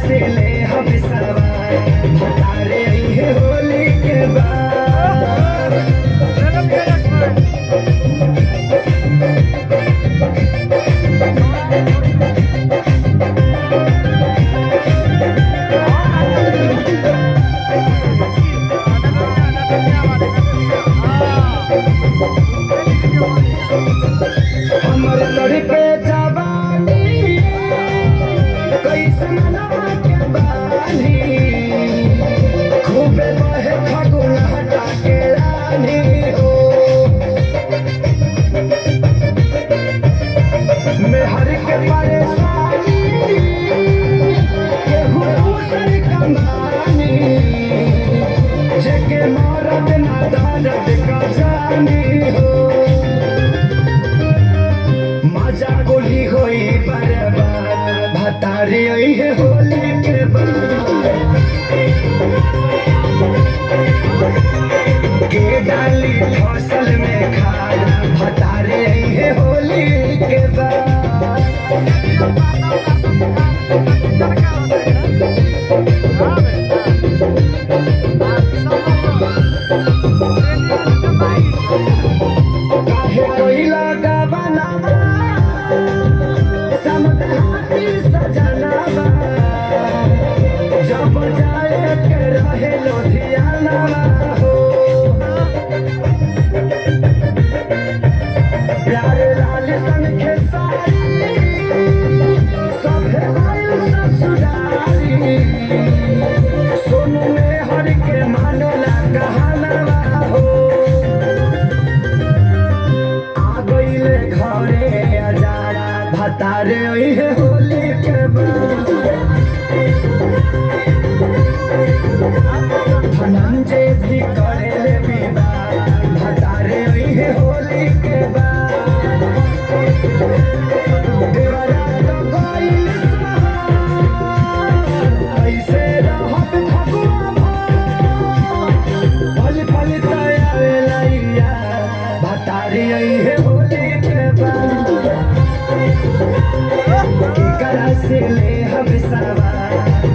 से ले हम सवार भतारे है होली के बाद। हमर लड़के जवानी कैसे मनवा के बानी खूबे बहे फगुन हटा के रानी हो मेहर के परेशानी केहू दूसर कमानी जेके मरद ना दर्द का जानी हो मजा गोली होई बर्बाद भतारे है होली के बाद। के डाली फसल में खाद भतारे है होली के बाद। काहे कोई लगा बनावा समझाती सजनावा जब जाए के रहे लोधियाना हो प्यार लाल सन के सारी सब आयु ससुरारी सोनू में हर के मानला कहाना हो आ गईले घरे अजारा भतारे है होली के बाद। धनंजय भी करेले विवाह भतारे है होली के बाद। देवरा तो गइल ऐसे रहत फगुआ भल भल तैया भतारे है होली के बाद। से ले हम सवार